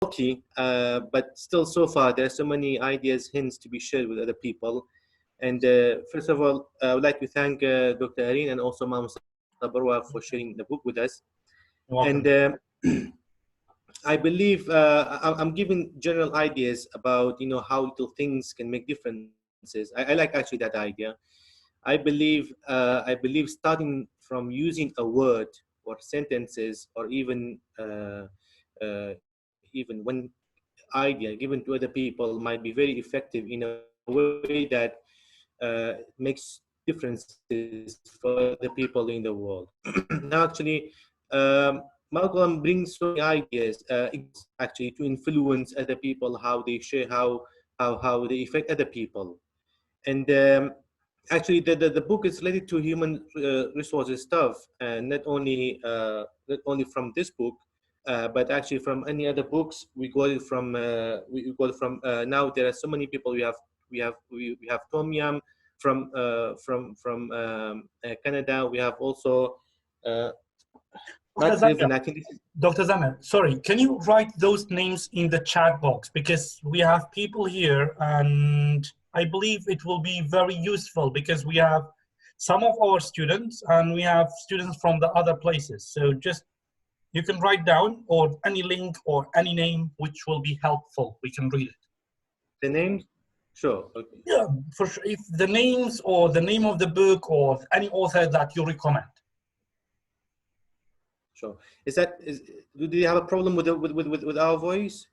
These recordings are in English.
bulky, but still so far there are so many ideas, hints to be shared with other people. And first of all, I would like to thank Dr. Areen and also Ma'am Barwa for sharing the book with us. Welcome. And I believe I'm giving general ideas about how little things can make differences. I like actually that idea. I believe starting from using a word or sentences or even one idea given to other people might be very effective in a way that makes differences for other people in the world. Now, actually, Malcolm brings so many ideas, examples actually to influence other people, how they share, how they affect other people. And actually, the book is related to human resources stuff, and not only from this book, but actually from any other books. We got it from now. There are so many people. We have Tom Yam from Canada. We have also Dr. Zamir, Dr. Zamir, sorry, can you write those names in the chat box, because we have people here and I believe it will be very useful, because we have some of our students and we have students from the other places. So just, you can write down or any link or any name which will be helpful. We can read it. The names? Sure. Okay. Yeah, for sure. If the names or the name of the book or any author that you recommend. Sure. Do they have a problem with our voice?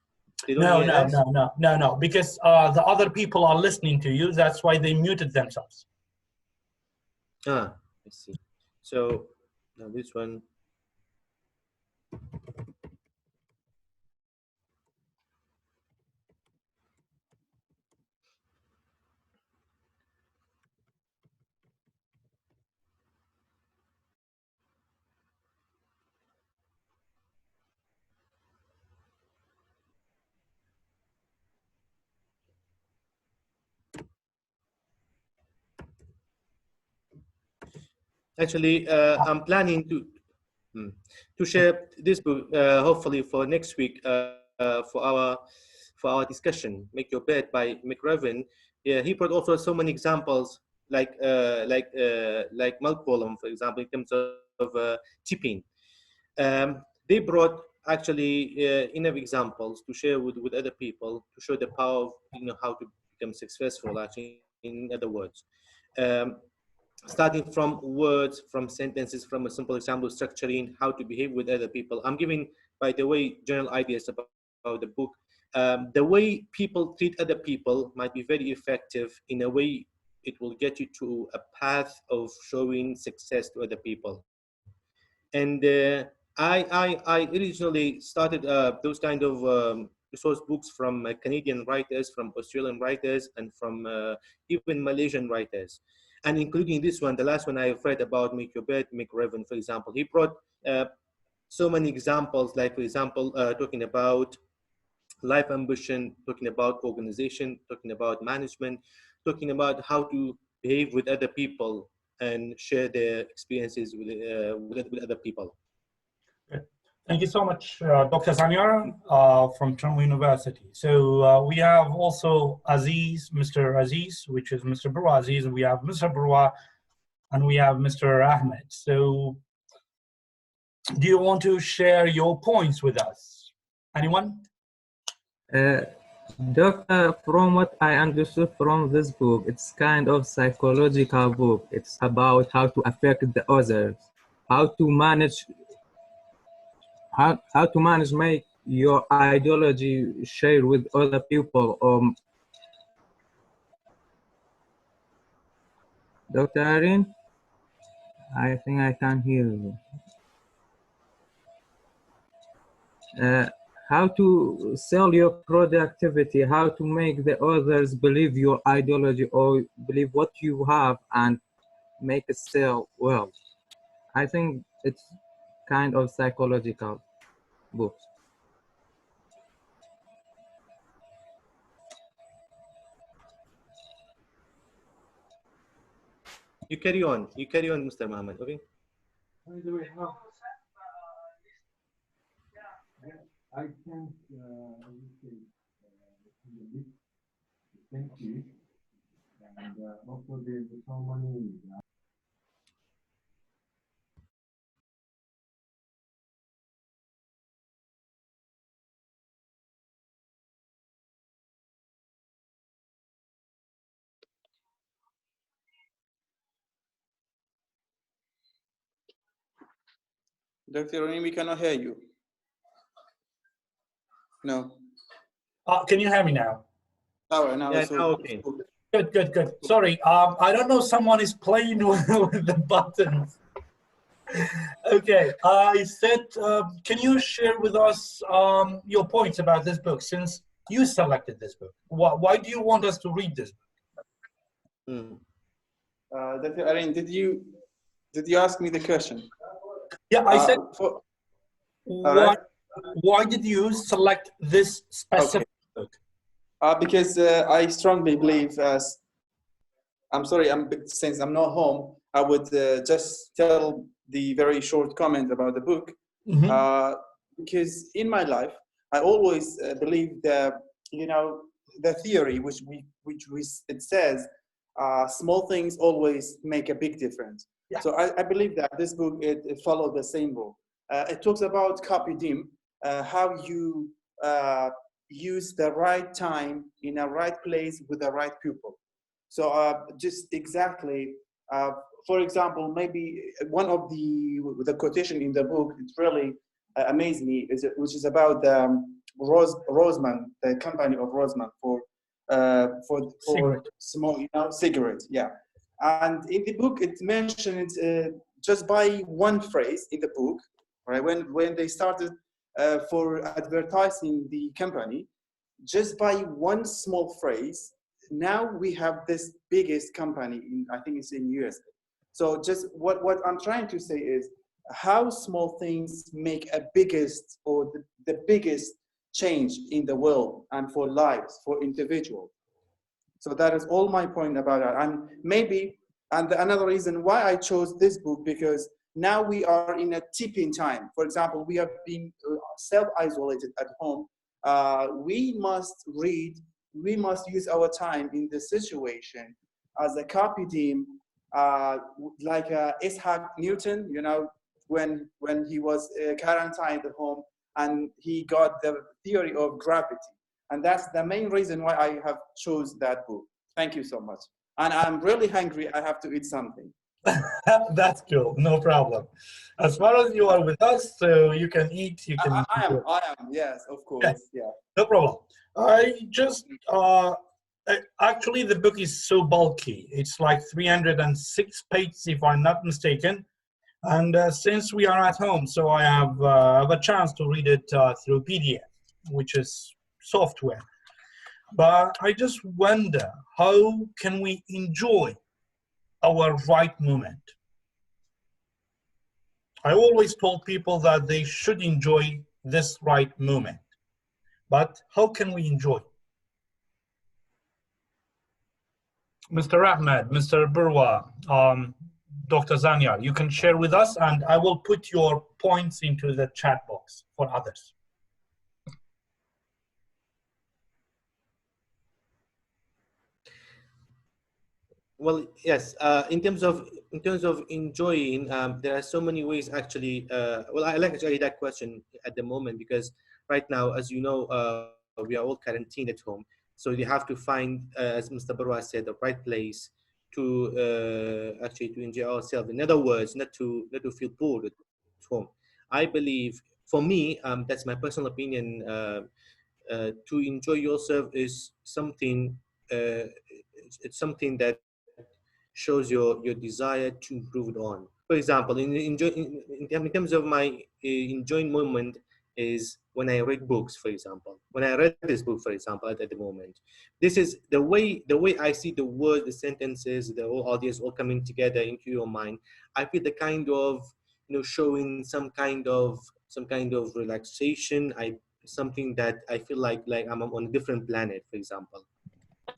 They don't No, hear us? no, because the other people are listening to you. That's why they muted themselves. Ah, I see. So now this one. Actually, I'm planning to share this book hopefully for next week for our discussion. Make Your Bed by McRaven. Yeah, he brought also so many examples like Malcolm, for example, in terms of tipping. They brought actually enough examples to share with other people to show the power of how to become successful. Actually, in other words. Um, Starting from words, from sentences, from a simple example, structuring how to behave with other people. I'm giving, by the way, general ideas about the book. The way people treat other people might be very effective in a way it will get you to a path of showing success to other people. And I originally started those kind of resource books from Canadian writers, from Australian writers, and from even Malaysian writers, and including this one, the last one I've read about Make Your Bed, McRaven, for example. He brought so many examples, like, for example, talking about life ambition, talking about organization, talking about management, talking about how to behave with other people and share their experiences with other people. Thank you so much, Dr. Zamir from Toronto University. So we have also Aziz, Mr. Aziz, which is Mr. Barwa Aziz, and we have Mr. Barwa, and we have Mr. Ahmed. So do you want to share your points with us? Anyone? Doctor, from what I understood from this book, it's kind of psychological book. It's about how to affect the others, how to manage make your ideology share with other people. Dr. Areen, I think I can hear you. How to sell your productivity, how to make the others believe your ideology or believe what you have and make it sell well. I think it's kind of psychological book. You carry on, Mr. Mohammed, okay? I think I would say thank you, and also there's so many. Dr. Ronin, we cannot hear you. No. Can you hear me now? Now Yeah, it's now okay. Good, good, good. Sorry, I don't know, someone is playing with the buttons. Okay, I said, can you share with us your points about this book, since you selected this book? Why do you want us to read this book? Dr. Arin, did you ask me the question? Yeah, I said, why did you select this specific book? Because I strongly believe, I'm sorry, since I'm not home, I would just tell the very short comment about the book. Because in my life, I always believe that, the theory which it says, small things always make a big difference. Yeah. So I believe that this book, it followed the same rule. It talks about carpe diem, how you use the right time in a right place with the right people. So just exactly, for example, maybe one of the quotation in the book, it really amazed me, which is about Roseman, the company of Roseman for small, cigarettes. Yeah, and in the book it mentions just by one phrase in the book, right? When they started for advertising the company, just by one small phrase, now we have this biggest company I think it's in US. So just what I'm trying to say is how small things make a biggest or the biggest change in the world and for lives, for individuals. So that is all my point about that. And maybe, and another reason why I chose this book, because now we are in a tipping time. For example, we have been self-isolated at home. We must read, we must use our time in this situation as a carpe diem, like Isaac Newton, when he was quarantined at home and he got the theory of gravity. And that's the main reason why I have chose that book. Thank you so much. And I'm really hungry. I have to eat something. That's cool. No problem. As far as you are with us, so you can eat. You can. I am. Yes, of course. Okay. Yeah. No problem. I just actually the book is so bulky. It's like 306 pages, if I'm not mistaken. And since we are at home, so I have a chance to read it through PDF, which is software. But I just wonder, how can we enjoy our right moment? I always told people that they should enjoy this right moment. But how can we enjoy? Mr. Ahmed, Mr. Burwa, Dr. Zanyar, you can share with us, and I will put your points into the chat box for others. Well, yes. In terms of enjoying, there are so many ways actually. Well, I like actually that question at the moment, because right now, as you know, we are all quarantined at home, so you have to find, as Mr. Barwa said, the right place to actually to enjoy ourselves. In other words, not to feel bored at home. I believe, for me, that's my personal opinion. To enjoy yourself is something. It's something that shows your desire to improve it on. For example, in terms of my enjoying moment is when I read books. For example, when I read this book, for example, at the moment, this is the way I see the words, the sentences, the whole audience all coming together into your mind. I feel the kind of, showing some kind of relaxation. Something that I feel like I'm on a different planet, for example.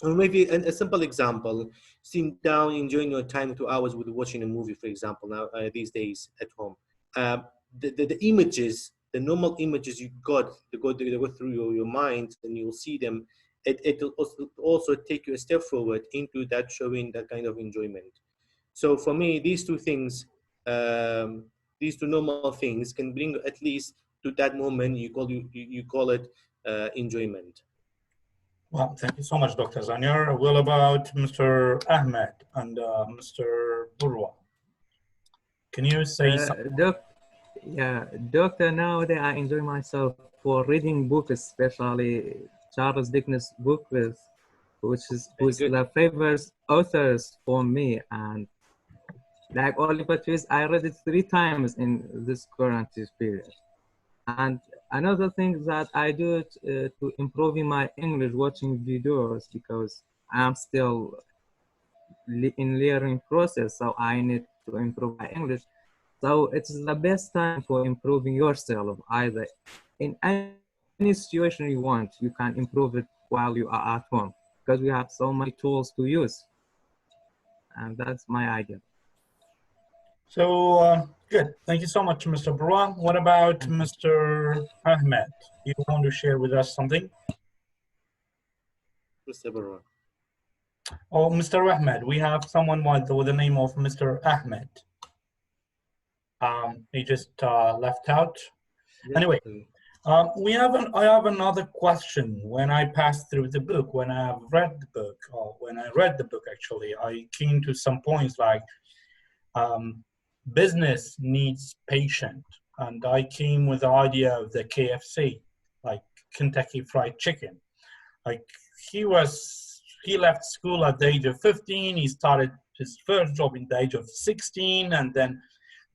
Or maybe a simple example, sitting down, enjoying your time, 2 hours with watching a movie, for example, now these days at home. The images the normal images you got, they go through your mind, and you'll see them. It will also take you a step forward into that, showing that kind of enjoyment. So for me, these two things, these two normal things, can bring at least to that moment you call it enjoyment. Well, thank you so much, Dr. Zanyar. Well, about Mr. Ahmed and Mr. Burwa, can you say something? Yeah, Doctor, nowadays I enjoy myself for reading books, especially Charles Dickens' book, who's the favorite authors for me. And like Oliver Twist, I read it 3 times in this current period. And another thing that I do to improving my English, watching videos, because I'm still in learning process, so I need to improve my English. So it's the best time for improving yourself. Either in any situation you want, you can improve it while you are at home, because we have so many tools to use. And that's my idea. So good. Thank you so much, Mr. Burwa. What about Mr. Ahmed? You want to share with us something? Mr. Burwa. Oh, Mr. Ahmed, we have someone with the name of Mr. Ahmed. He just left out. Anyway, I have another question. When I passed through the book, when I read the book, or when I read the book, actually, I came to some points like business needs patience. And I came with the idea of the KFC, like Kentucky Fried Chicken. Like he left school at the age of 15. He started his first job in the age of 16, and then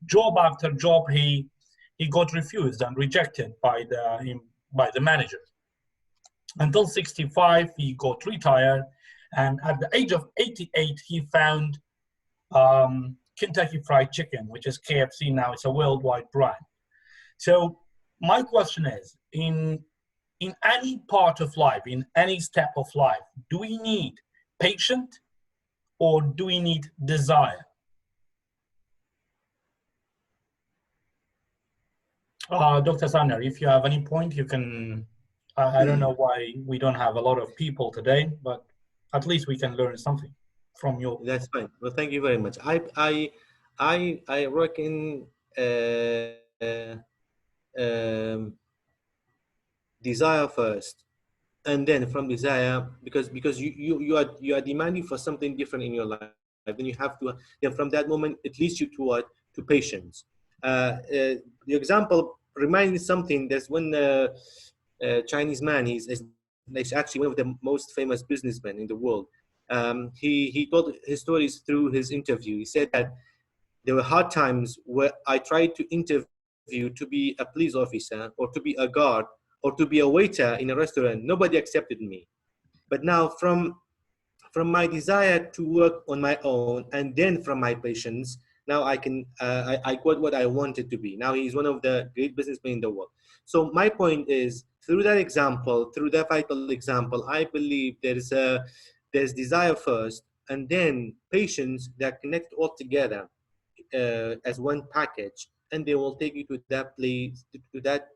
job after job, he got refused and rejected by the manager. Until 65, he got retired, and at the age of 88, he found Kentucky Fried Chicken, which is KFC now. It's a worldwide brand. So my question is, in any part of life, in any step of life, do we need patience or do we need desire? Dr. Sander, if you have any point, you can. I don't know why we don't have a lot of people today, but at least we can learn something from you. That's fine. Well, thank you very much. I reckon desire first, and then from desire, because you are demanding for something different in your life. Then you have to. Then from that moment, it leads you to what? To patience. The example reminds me something. There's one Chinese man. He's actually one of the most famous businessmen in the world. He told his stories through his interview. He said that there were hard times where I tried to interview to be a police officer or to be a guard or to be a waiter in a restaurant. Nobody accepted me. But now from my desire to work on my own, and then from my patience, now I can I got what I wanted to be. Now he's one of the great businessmen in the world. So my point is, through that example, through that vital example, I believe there's desire first, and then patience that connect all together as one package, and they will take you to that place, to that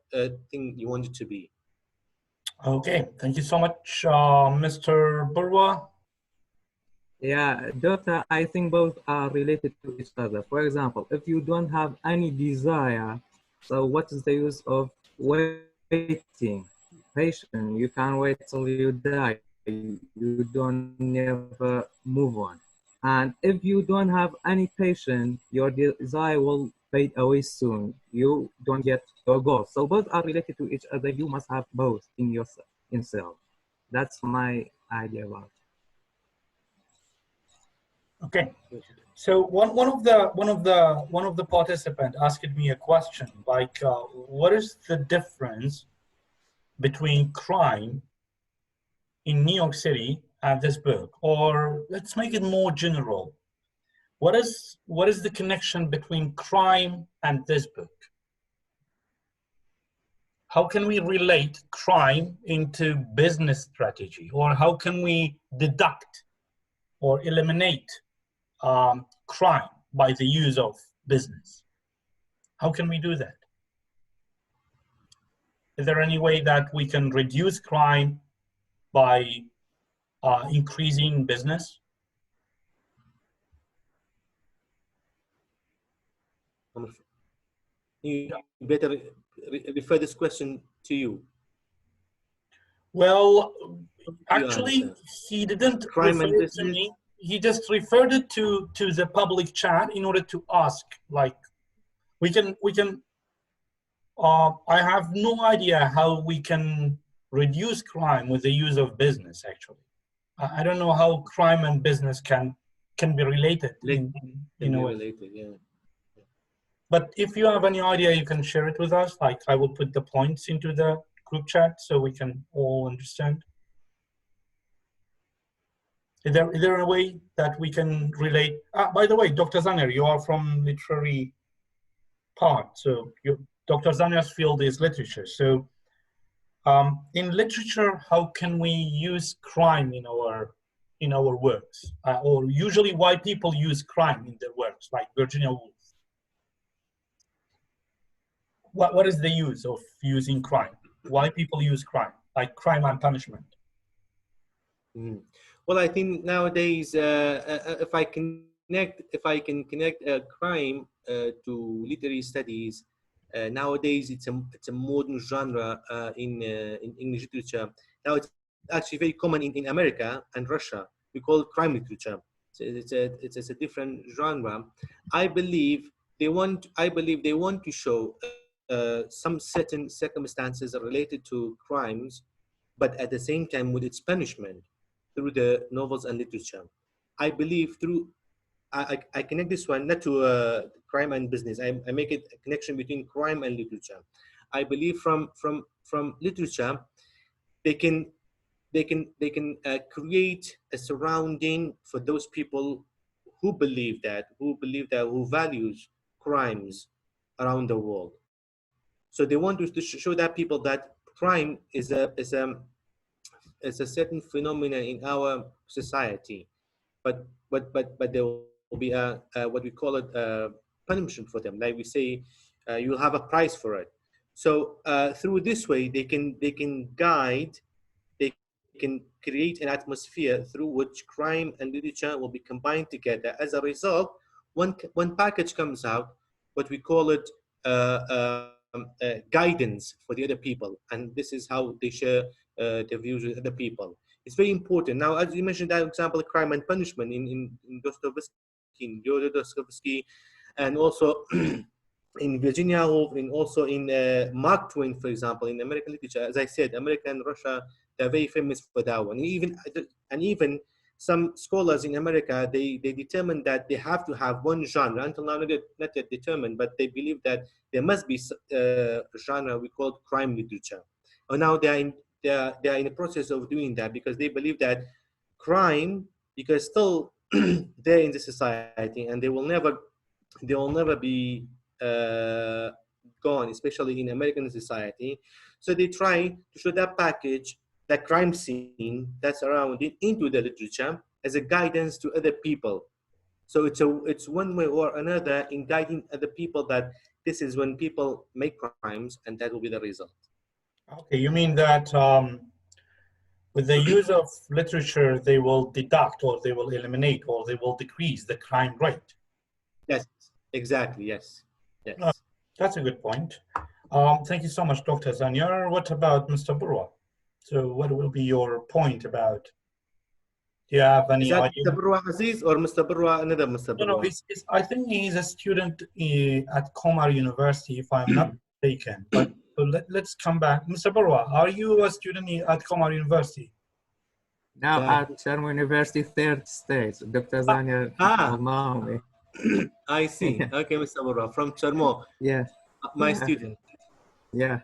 thing you want it to be. Okay, thank you so much, Mr. Burwa. Yeah, Doctor, I think both are related to each other. For example, if you don't have any desire, so what is the use of waiting? Patient, you can't wait till you die. You don't never move on. And if you don't have any patience, your desire will fade away soon. You don't get your goal. So both are related to each other. You must have both in yourself. That's my idea about it. Okay, so one of the participants asked me a question like, what is the difference between crime in New York City and this book? Or let's make it more general. What is the connection between crime and this book? How can we relate crime into business strategy, or how can we deduct or eliminate crime by the use of business? How can we do that? Is there any way that we can reduce crime by increasing business? You better refer this question to you. Well, actually, he didn't Crime refer and it to business? me. He just referred it to the public chat in order to ask, like, we can, I have no idea how we can reduce crime with the use of business, actually. I don't know how crime and business can be related in a way. Related, yeah. But if you have any idea, you can share it with us. Like, I will put the points into the group chat so we can all understand. Is there a way that we can relate? By the way, Dr. Zaner, you are from literary part. So Dr. Zaner's field is literature. So in literature, how can we use crime in our works? Or usually why people use crime in their works, like Virginia Woolf? What is the use of using crime? Why people use crime, like crime and punishment? Mm. Well, I think nowadays, if I can connect crime to literary studies, nowadays it's a modern genre in English literature. Now it's actually very common in America and Russia. We call it crime literature. So it's a different genre. I believe they want to show some certain circumstances related to crimes, but at the same time with its punishment through the novels and literature. I believe I connect this one not to crime and business. I make it a connection between crime and literature. I believe from literature, they can create a surrounding for those people who who values crimes around the world. So they want to show that people that crime is a certain phenomenon in our society, but there will be a what we call it punishment for them. Like we say, you'll have a price for it. So through this way, they can guide, they can create an atmosphere through which crime and literature will be combined together. As a result, one package comes out, what we call it guidance for the other people, and this is how they share their views with other people. It's very important. Now, as you mentioned, that example, crime and punishment in Dostoevsky, and also in Virginia Woolf, and also in Mark Twain, for example, in American literature. As I said, America and Russia, they're very famous for that one. Even some scholars in America, they determine that they have to have one genre. Until now, not yet determined, but they believe that there must be a genre we call crime literature. And now they are in the process of doing that, because they believe that crime, because still there in the society, and they will never be gone, especially in American society. So they try to show that package, that crime scene that's around it, into the literature as a guidance to other people. So it's one way or another in guiding other people that this is when people make crimes, and that will be the result. Okay, you mean that with the use of literature, they will deduct, or they will eliminate, or they will decrease the crime rate? Yes, exactly, yes. That's a good point. Thank you so much, Dr. Zanyar. What about Mr. Burwa? So what will be your point about? Do you have any idea? Is that Mr. Burwa Aziz or Mr. Burwa, another Mr. Burwa? No, I think he's a student at Komar University, if I'm not mistaken. But so let's come back. Mr. Burwa, are you a student at Komar University? Now at Sharm University, third stage. Dr. Zanya will know me. I see. Okay, Mr. Burwa, from Sharmo. Yes. My student. Yeah.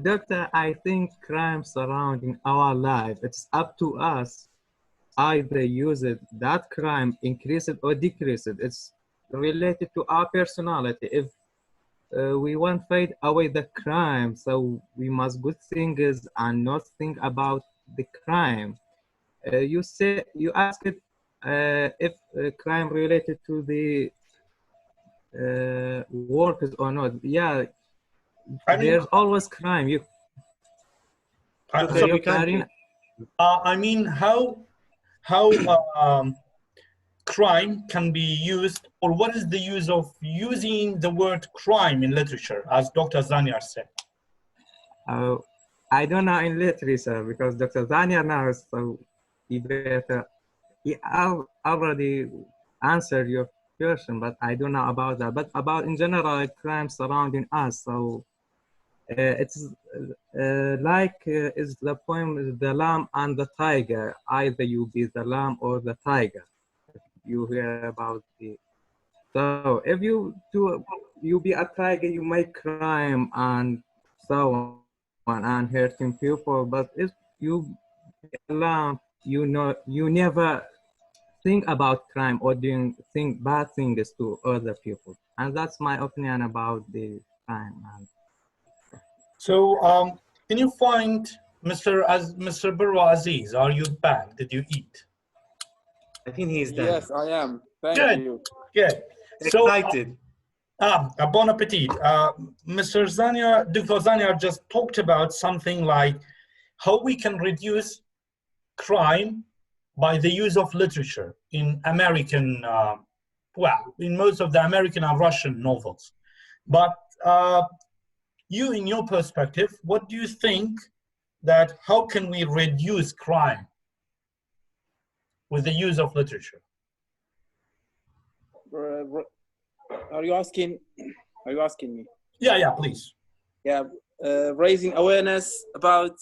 Doctor, I think crime surrounding our life, it's up to us either use it, that crime, increase it or decrease it. It's related to our personality. If we want to fade away the crime, so we must good things and not think about the crime. You asked if crime related to the workers or not. Yeah, I mean, there's always crime. Okay, we can't hear. I mean, how crime can be used, or what is the use of using the word crime in literature, as Dr. Zaniar said? I don't know in literature because Dr. Zaniar knows, so he better. He already answered your question, but I don't know about that. But about in general crime surrounding us, so it's is the poem "The Lamb and the Tiger." Either you be the lamb or the tiger. You hear about the. So if you be a tiger, you make crime and so on and hurting people. But if you be a lamb, you never think about crime or doing bad things to other people. And that's my opinion about the crime. So, can you find Mr. Burwa Aziz? Are you back? Did you eat? I think he's done. Yes, I am. Thank you. Good. So, Excited. Bon appetit. Mr. Zaniar, Dr. Zaniar just talked about something like how we can reduce crime by the use of literature in American, in most of the American and Russian novels. But you, in your perspective, what do you think that how can we reduce crime with the use of literature? Are you asking me? Yeah, please. Yeah, raising awareness about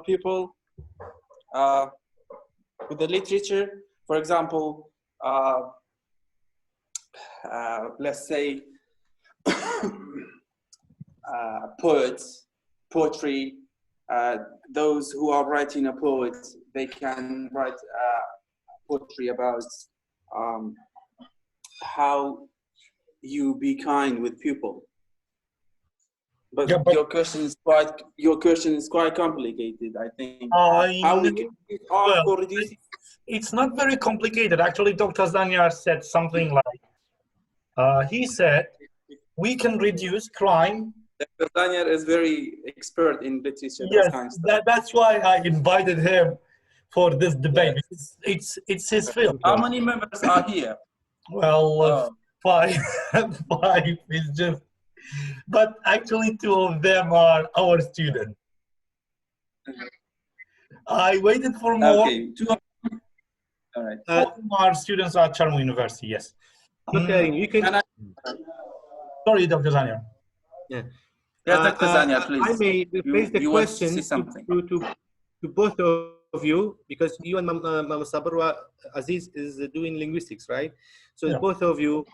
people with the literature. For example, let's say poetry. Those who are writing a poet, they can write poetry about how you be kind with people. But your question is quite complicated, I think. How we can reduce? It's not very complicated. Actually, Dr. Zaniar said something like, he said, we can reduce crime. Dr. Zaniar is very expert in literature. Yes, kind of stuff. that's why I invited him for this debate. Yes. It's his field. How many members are here? Well, 5. 5 is just, but actually 2 of them are our students. I waited for more. Okay, 2 of them. All right. 4 of our students are at Charmo University, yes. Okay, you can. Sorry, Dr. Zaniar. Yeah. Dr. Zaniar, please. I may rephrase the question to both of you, because you and Mama Sabarwa Aziz is doing linguistics, right? So yeah. Both of you,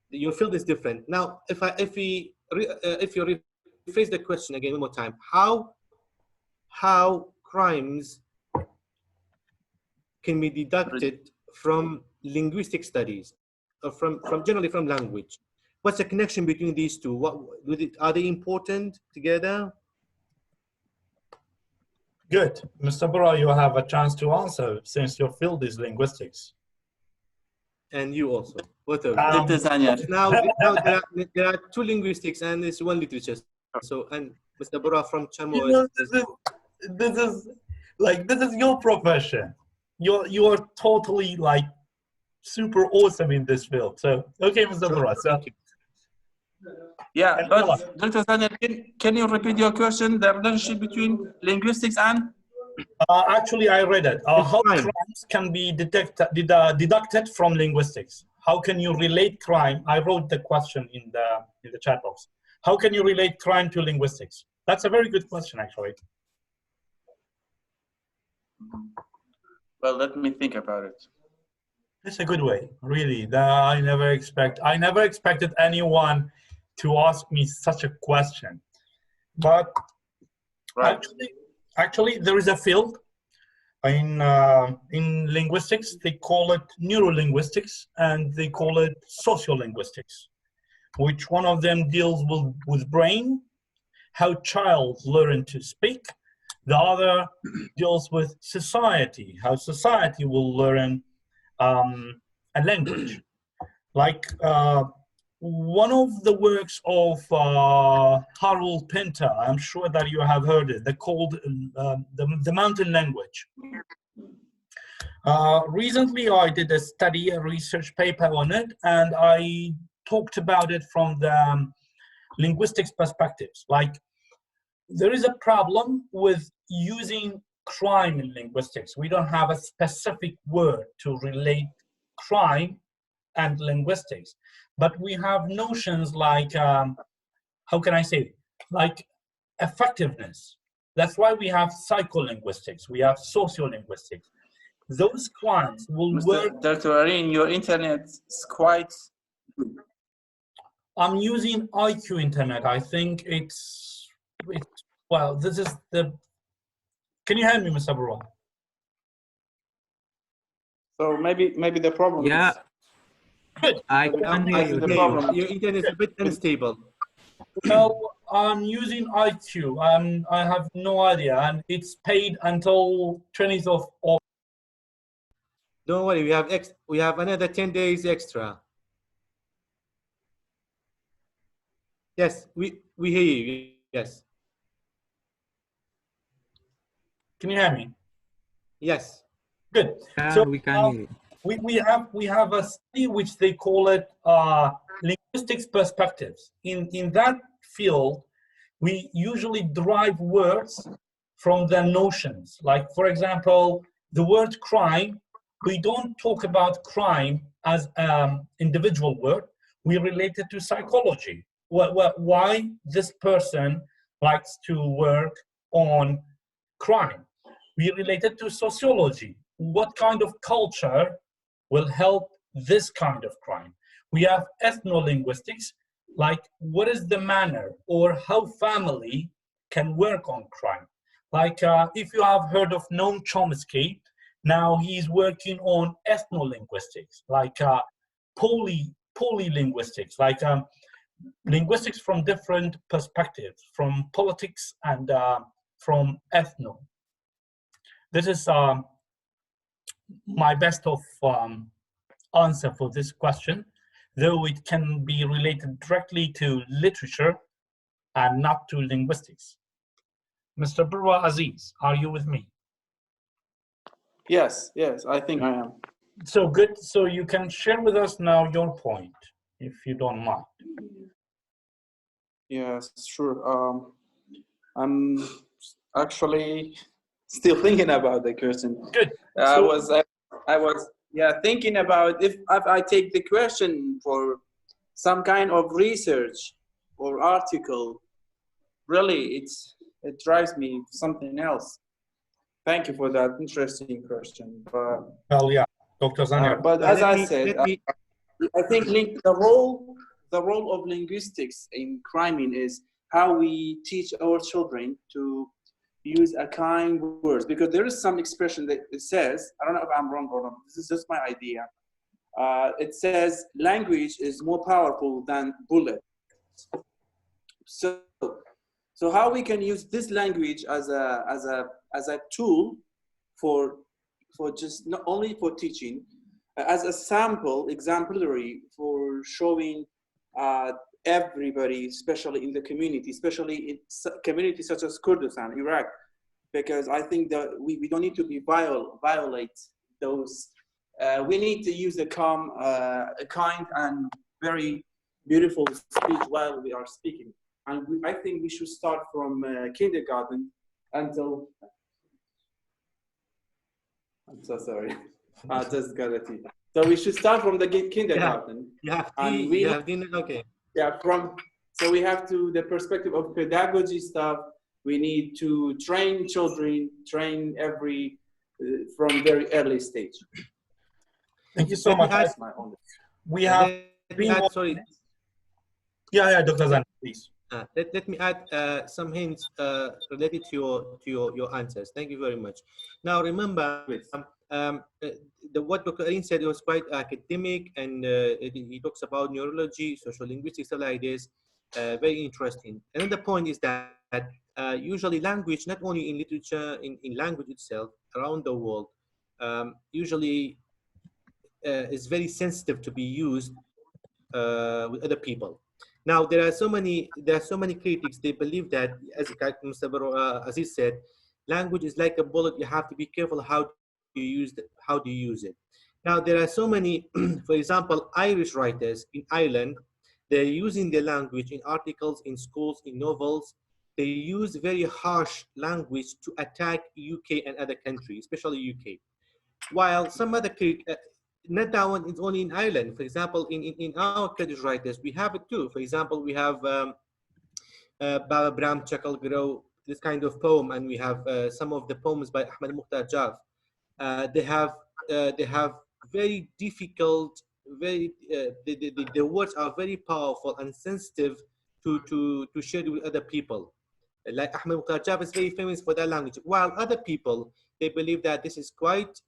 your field is different. Now, if you rephrase the question again one more time, how crimes can be deducted from linguistic studies, or from generally from language? What's the connection between these two? Are they important together? Good. Mr. Bora, you have a chance to answer since your field is linguistics. And you also, both of you. Now there are 2 linguistics and there's 1 literature. So, and Mr. Bora from Charmo. This is your profession. You are totally like super awesome in this field. So, okay, Mr. Bora. So, yeah, but Dr. Zaniar, can you repeat your question? The relationship between linguistics and? Actually, I read it. How crimes can be deducted from linguistics? How can you relate crime? I wrote the question in the chat box. How can you relate crime to linguistics? That's a very good question, actually. Well, let me think about it. It's a good way, really. I never expected anyone to ask me such a question, but right. actually there is a field in linguistics. They call it neurolinguistics and they call it sociolinguistics, which one of them deals with brain, how child learn to speak. The other deals with society, how society will learn a language. Like one of the works of Harold Pinter, I'm sure that you have heard it, they're called the Mountain Language. Recently, I did a study, a research paper on it, and I talked about it from the linguistics perspectives. Like, there is a problem with using crime in linguistics. We don't have a specific word to relate crime and linguistics, but we have notions like, how can I say it? Like effectiveness. That's why we have psycholinguistics, we have sociolinguistics. Those crimes will work. Dr. Arin, your internet is quite good. I'm using IQ internet. I think it's well, this is the. Can you hear me, Mr. Barrow? So maybe the problem Yeah. is. Good. I can hear you. Your internet is a bit unstable. No, I'm using IQ, and I have no idea, and it's paid until 20th of August. Don't worry, we have another 10 days extra. Yes, we hear you. Yes. Can you hear me? Yes. Good. Yeah, So we can hear you. we have a study which they call it linguistics perspectives. In that field, we usually derive words from their notions. Like, for example, the word crime, we don't talk about crime as an individual word. We relate it to psychology. Why this person likes to work on crime. We relate it to sociology. What kind of culture will help this kind of crime? We have ethnolinguistics, like what is the manner or how family can work on crime. Like if you have heard of Noam Chomsky, now he's working on ethnolinguistics, like polylinguistics, like linguistics from different perspectives, from politics and from ethno. This is my best of answer for this question, though it can be related directly to literature and not to linguistics. Mr. Burwa Aziz, are you with me? Yes, I think I am. So good. So you can share with us now your point, if you don't mind. Yes, sure. I'm actually still thinking about the question. Good. I was thinking about if I take the question for some kind of research or article, really it drives me something else. Thank you for that interesting question. But well, yeah, Dr. Zania. But as I said, I think the role of linguistics in criming is how we teach our children to use a kind words, because there is some expression that it says, I don't know if I'm wrong or not, this is just my idea. It says language is more powerful than bullets. So how we can use this language as a tool for just not only for teaching, as a exemplary for showing everybody, especially in the community, especially in communities such as Kurdistan, Iraq, because I think that we don't need to be violate those. We need to use a calm, a kind and very beautiful speech while we are speaking. And I think we should start from kindergarten until. I'm so sorry. I just got a tea. So we should start from the kindergarten. You have dinner, okay. Yeah, so we have to the perspective of pedagogy stuff. We need to train children, train from very early stage. Thank you so much. We have been. Sorry. Yeah, Dr. Zan, please. Let me add some hints related to your answers. Thank you very much. Now remember, what Dr. Arin said was quite academic, and he talks about neurology, social linguistics, stuff like this. Very interesting. Another point is that usually language, not only in literature, in language itself, around the world, usually is very sensitive to be used with other people. Now there are so many critics. They believe that, as Mr. Aziz said, language is like a bullet. You have to be careful how do you use it. Now there are so many, for example, Irish writers in Ireland. They're using their language in articles, in schools, in novels. They use very harsh language to attack UK and other countries, especially UK. While some other not that one is only in Ireland. For example, in our Kurdish writers, we have it too. For example, we have Baba Bram Chakal Grow, this kind of poem, and we have some of the poems by Ahmed Mukhtar Jaf. They have very difficult, the words are very powerful and sensitive to share with other people. Like Ahmed Mukhtar Jaf is very famous for that language, while other people, they believe that this is quite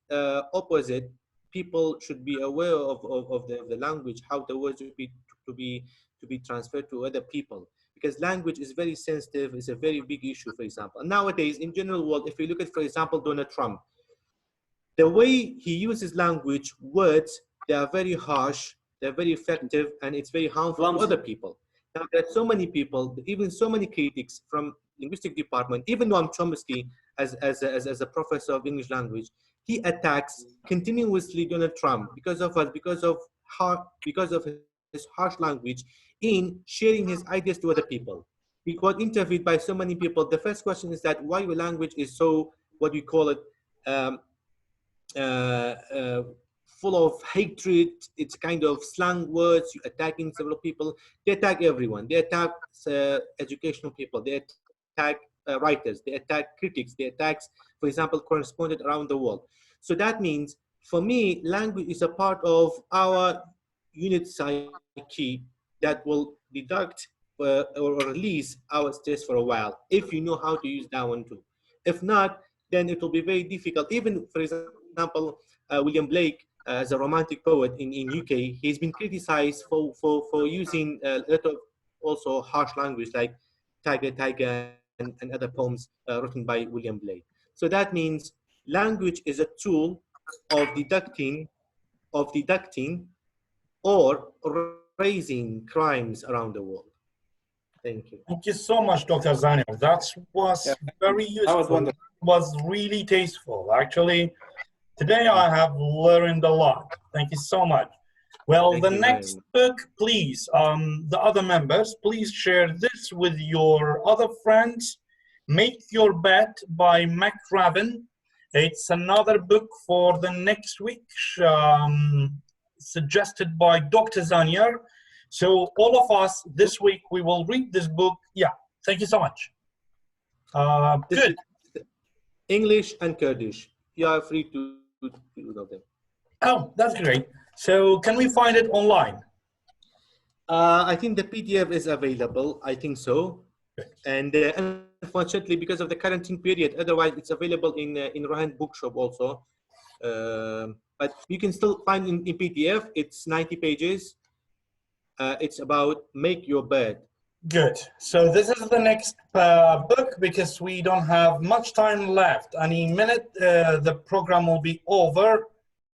opposite. People should be aware of the language, how the words should be to be transferred to other people, because language is very sensitive. It's a very big issue. For example, nowadays in general world, if you look at, for example, Donald Trump, the way he uses language, words, they are very harsh, they're very effective, and it's very harmful to other people. Now there are so many people, even so many critics from linguistic department, even Noam Chomsky as a professor of English language, he attacks continuously Donald Trump because of his harsh language in sharing his ideas to other people. He got interviewed by so many people. The first question is that why your language is so, what do you call it, full of hatred. It's kind of slang words. You're attacking several people. They attack everyone. They attack educational people. They attack writers. They attack critics. They attack, for example, correspondents around the world. So that means, for me, language is a part of our unit psyche that will deduct or release our stress for a while, if you know how to use that one too. If not, then it will be very difficult. Even, for example, William Blake, as a romantic poet in UK, he's been criticized for using a lot of also harsh language, like Tiger, Tiger, and other poems written by William Blake. So that means language is a tool of deducting or raising crimes around the world. Thank you. Thank you so much, Dr. Zanir. That was very useful. That was really tasteful. Actually, today I have learned a lot. Thank you so much. Well, the next book, please, the other members, please share this with your other friends. Make Your Bet by Mac Raven. It's another book for the next week, suggested by Dr. Zanir. So all of us this week, we will read this book. Yeah, thank you so much. Good. English and Kurdish. You are free to do them. Oh, that's great. So can we find it online? I think the PDF is available. I think so. And unfortunately, because of the quarantine period, otherwise it's available in Rohan Bookshop also. But you can still find in PDF. It's 90 pages. It's about Make Your Bed. Good. So this is the next book, because we don't have much time left. Any minute, the program will be over.